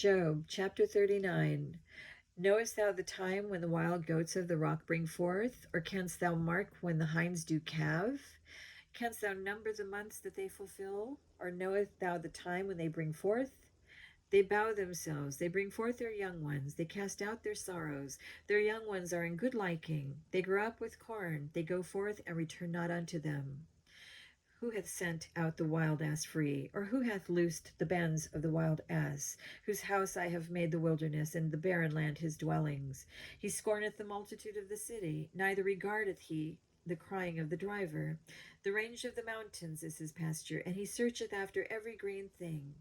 Job, chapter 39. Knowest thou the time when the wild goats of the rock bring forth? Or canst thou mark when the hinds do calve? Canst thou number the months that they fulfill? Or knowest thou the time when they bring forth? They bow themselves, they bring forth their young ones, they cast out their sorrows. Their young ones are in good liking. They grow up with corn, they go forth and return not unto them. Who hath sent out the wild ass free? Or who hath loosed the bands of the wild ass? Whose house I have made the wilderness, and the barren land his dwellings. He scorneth the multitude of the city, neither regardeth he the crying of the driver. The range of the mountains is his pasture, and he searcheth after every green thing.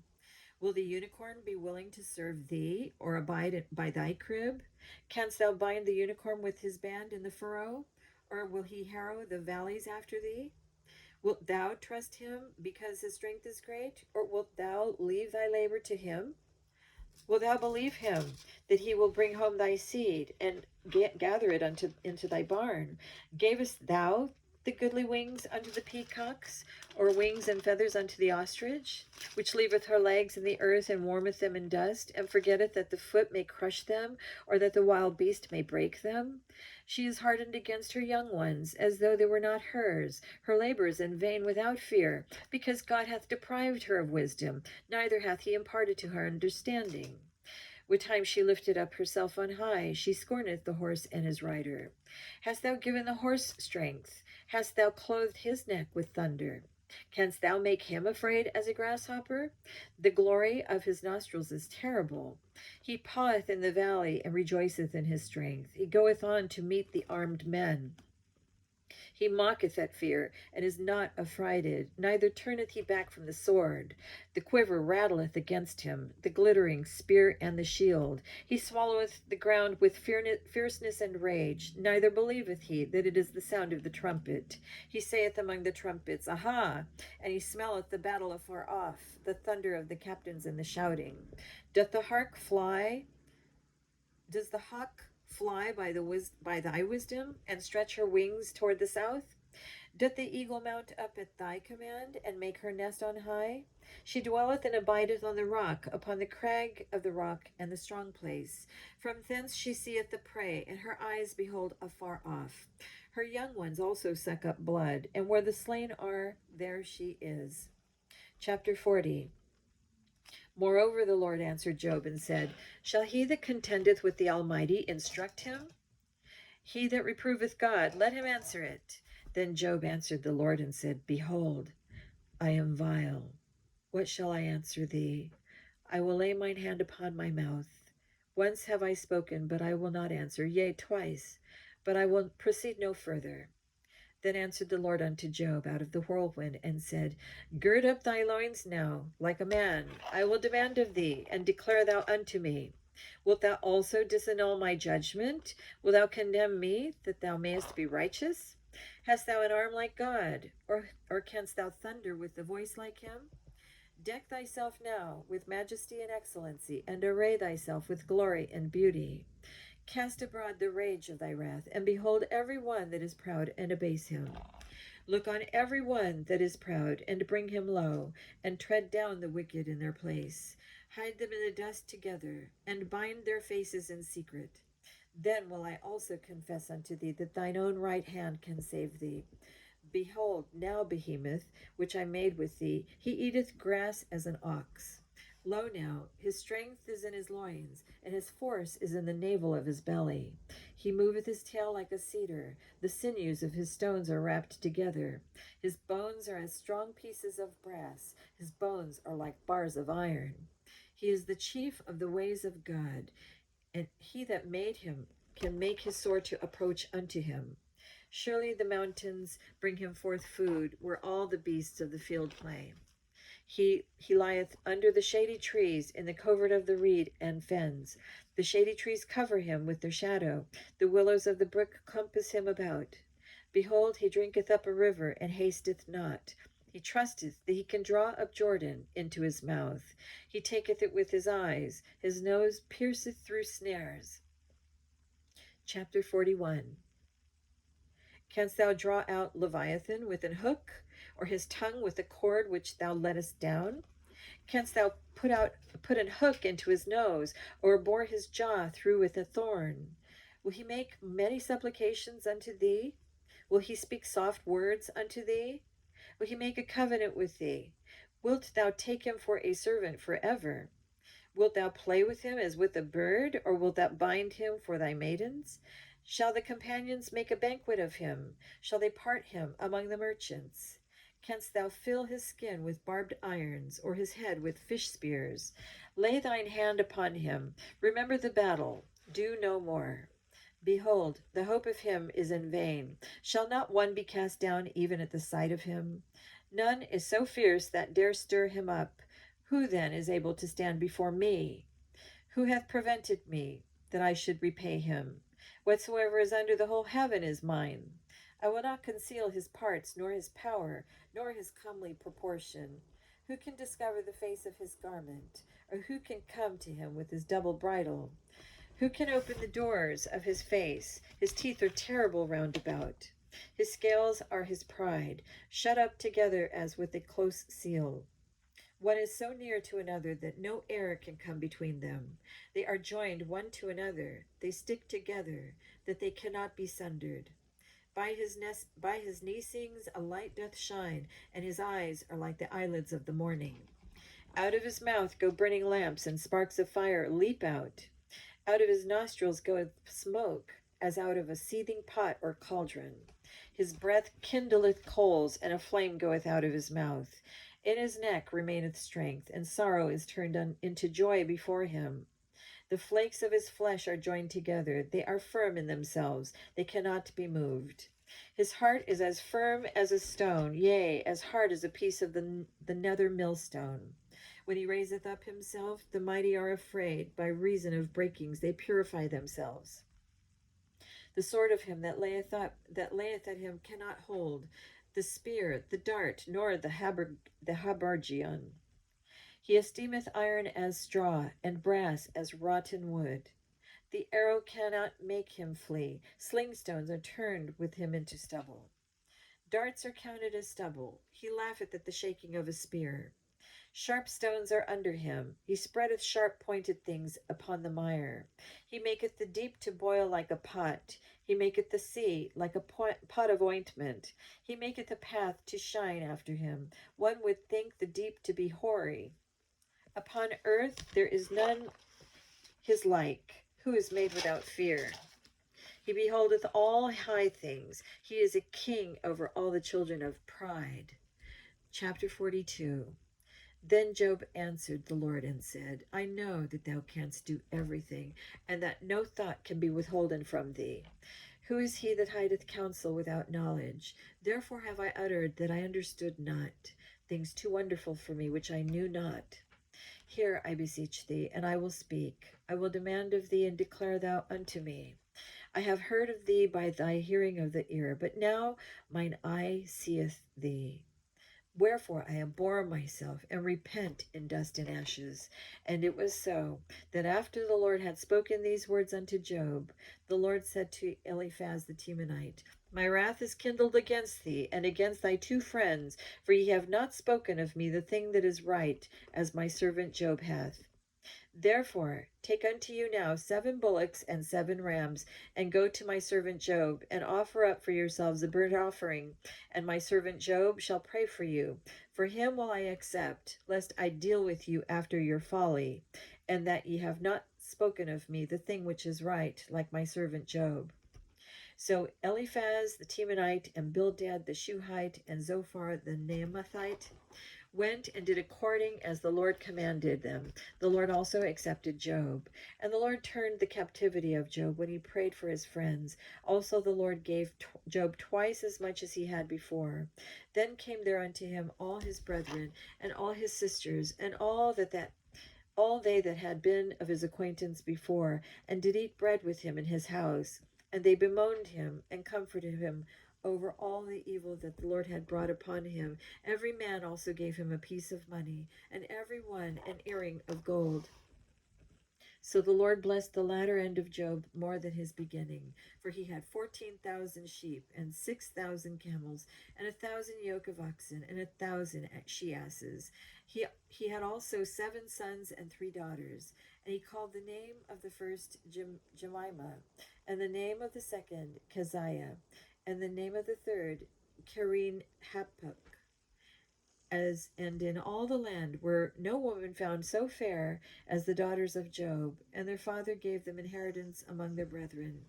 Will the unicorn be willing to serve thee, or abide by thy crib? Canst thou bind the unicorn with his band in the furrow? Or will he harrow the valleys after thee? Wilt thou trust him because his strength is great? Or wilt thou leave thy labor to him? Wilt thou believe him that he will bring home thy seed and gather it into thy barn? Gavest thou the goodly wings unto the peacocks, or wings and feathers unto the ostrich, which leaveth her legs in the earth and warmeth them in dust, and forgetteth that the foot may crush them, or that the wild beast may break them? She is hardened against her young ones, as though they were not hers. Her labor is in vain without fear, because God hath deprived her of wisdom, neither hath he imparted to her understanding. With time she lifted up herself on high, she scorneth the horse and his rider. Hast thou given the horse strength? Hast thou clothed his neck with thunder? Canst thou make him afraid as a grasshopper? The glory of his nostrils is terrible. He paweth in the valley and rejoiceth in his strength. He goeth on to meet the armed men. He mocketh at fear, and is not affrighted, neither turneth he back from the sword. The quiver rattleth against him, the glittering spear and the shield. He swalloweth the ground with fierceness and rage, neither believeth he that it is the sound of the trumpet. He saith among the trumpets, Aha! And he smelleth the battle afar off, the thunder of the captains and the shouting. Doth the hawk fly? Does the hawk fly by thy wisdom, and stretch her wings toward the south? Doth the eagle mount up at thy command, and make her nest on high? She dwelleth and abideth on the rock, upon the crag of the rock and the strong place. From thence she seeth the prey, and her eyes behold afar off. Her young ones also suck up blood, and where the slain are, there she is. Chapter 40. Moreover, the Lord answered Job and said, Shall he that contendeth with the Almighty instruct him? He that reproveth God, let him answer it. Then Job answered the Lord and said, Behold, I am vile. What shall I answer thee? I will lay mine hand upon my mouth. Once have I spoken, but I will not answer, yea, twice, but I will proceed no further. Then answered the Lord unto Job out of the whirlwind, and said, Gird up thy loins now, like a man. I will demand of thee, and declare thou unto me. Wilt thou also disannul my judgment? Wilt thou condemn me, that thou mayest be righteous? Hast thou an arm like God? Or canst thou thunder with the voice like him? Deck thyself now with majesty and excellency, and array thyself with glory and beauty. Cast abroad the rage of thy wrath, and behold every one that is proud, and abase him. Look on every one that is proud, and bring him low, and tread down the wicked in their place. Hide them in the dust together, and bind their faces in secret. Then will I also confess unto thee that thine own right hand can save thee. Behold, now Behemoth, which I made with thee, he eateth grass as an ox. Lo now, his strength is in his loins, and his force is in the navel of his belly. He moveth his tail like a cedar, the sinews of his stones are wrapped together. His bones are as strong pieces of brass, his bones are like bars of iron. He is the chief of the ways of God, and he that made him can make his sword to approach unto him. Surely the mountains bring him forth food, where all the beasts of the field play. He lieth under the shady trees, in the covert of the reed and fens. The shady trees cover him with their shadow. The willows of the brook compass him about. Behold, he drinketh up a river, and hasteth not. He trusteth that he can draw up Jordan into his mouth. He taketh it with his eyes. His nose pierceth through snares. Chapter 41. Canst thou draw out Leviathan with an hook, or his tongue with a cord which thou lettest down? Canst thou put an hook into his nose, or bore his jaw through with a thorn? Will he make many supplications unto thee? Will he speak soft words unto thee? Will he make a covenant with thee? Wilt thou take him for a servant forever? Wilt thou play with him as with a bird, or wilt thou bind him for thy maidens? Shall the companions make a banquet of him? Shall they part him among the merchants? Canst thou fill his skin with barbed irons, or his head with fish spears? Lay thine hand upon him. Remember the battle. Do no more. Behold, the hope of him is in vain. Shall not one be cast down even at the sight of him? None is so fierce that dare stir him up. Who then is able to stand before me? Who hath prevented me, that I should repay him? Whatsoever is under the whole heaven is mine. I will not conceal his parts, nor his power, nor his comely proportion. Who can discover the face of his garment? Or who can come to him with his double bridle? Who can open the doors of his face? His teeth are terrible round about. His scales are his pride, shut up together as with a close seal. One is so near to another that no air can come between them. They are joined one to another. They stick together, that they cannot be sundered. By his neesings a light doth shine, and his eyes are like the eyelids of the morning. Out of his mouth go burning lamps, and sparks of fire leap out. Out of his nostrils goeth smoke, as out of a seething pot or cauldron. His breath kindleth coals, and a flame goeth out of his mouth. In his neck remaineth strength, and sorrow is turned into joy before him. The flakes of his flesh are joined together. They are firm in themselves. They cannot be moved. His heart is as firm as a stone, yea, as hard as a piece of the nether millstone. When he raiseth up himself, the mighty are afraid. By reason of breakings they purify themselves. The sword of him that layeth at him cannot hold, the spear, the dart, nor the habergeon. He esteemeth iron as straw, and brass as rotten wood. The arrow cannot make him flee. Sling stones are turned with him into stubble. Darts are counted as stubble. He laugheth at the shaking of a spear. Sharp stones are under him. He spreadeth sharp-pointed things upon the mire. He maketh the deep to boil like a pot. He maketh the sea like a pot of ointment. He maketh a path to shine after him. One would think the deep to be hoary. Upon earth there is none his like, who is made without fear. He beholdeth all high things. He is a king over all the children of pride. Chapter 42. Then Job answered the Lord and said, I know that thou canst do everything, and that no thought can be withholden from thee. Who is he that hideth counsel without knowledge? Therefore have I uttered that I understood not, things too wonderful for me which I knew not. Hear, I beseech thee, and I will speak. I will demand of thee, and declare thou unto me. I have heard of thee by thy hearing of the ear, but now mine eye seeth thee. Wherefore I abhor myself, and repent in dust and ashes. And it was so, that after the Lord had spoken these words unto Job, the Lord said to Eliphaz the Temanite, My wrath is kindled against thee, and against thy two friends, for ye have not spoken of me the thing that is right, as my servant Job hath. Therefore take unto you now 7 bullocks and 7 rams, and go to my servant Job, and offer up for yourselves a burnt offering, and my servant Job shall pray for you. For him will I accept, lest I deal with you after your folly, and that ye have not spoken of me the thing which is right, like my servant Job. So Eliphaz the Temanite, and Bildad the Shuhite, and Zophar the Naamathite went and did according as the Lord commanded them. The Lord also accepted Job. And the Lord turned the captivity of Job when he prayed for his friends. Also the Lord gave Job twice as much as he had before. Then came there unto him all his brethren, and all his sisters, and all they that had been of his acquaintance before, and did eat bread with him in his house. And they bemoaned him, and comforted him over all the evil that the Lord had brought upon him. Every man also gave him a piece of money, and every one an earring of gold. So the Lord blessed the latter end of Job more than his beginning, for he had 14,000 sheep, and 6,000 camels, and 1,000 yoke of oxen, and 1,000 she-asses. He had also 7 sons and 3 daughters, and he called the name of the first Jemima, and the name of the second Keziah, and the name of the third Karin Hapuk. As and in all the land were no woman found so fair as the daughters of Job, and their father gave them inheritance among their brethren.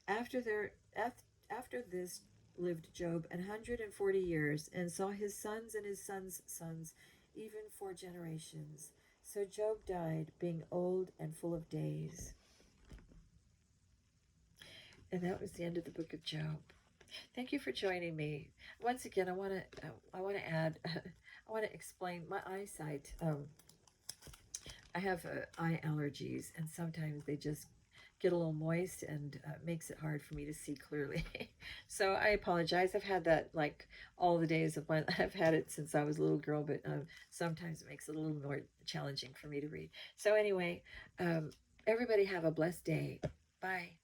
After their after this lived Job 140 years, and saw his sons and his sons' sons, even 4 generations. So Job died, being old and full of days. And that was the end of the book of Job. Thank you for joining me. Once again, I want to add, I want to explain my eyesight. I have eye allergies, and sometimes they just get a little moist and makes it hard for me to see clearly. So I apologize. I've had that like all the days of my I've had it since I was a little girl, but sometimes it makes it a little more challenging for me to read. So anyway, everybody have a blessed day. Bye.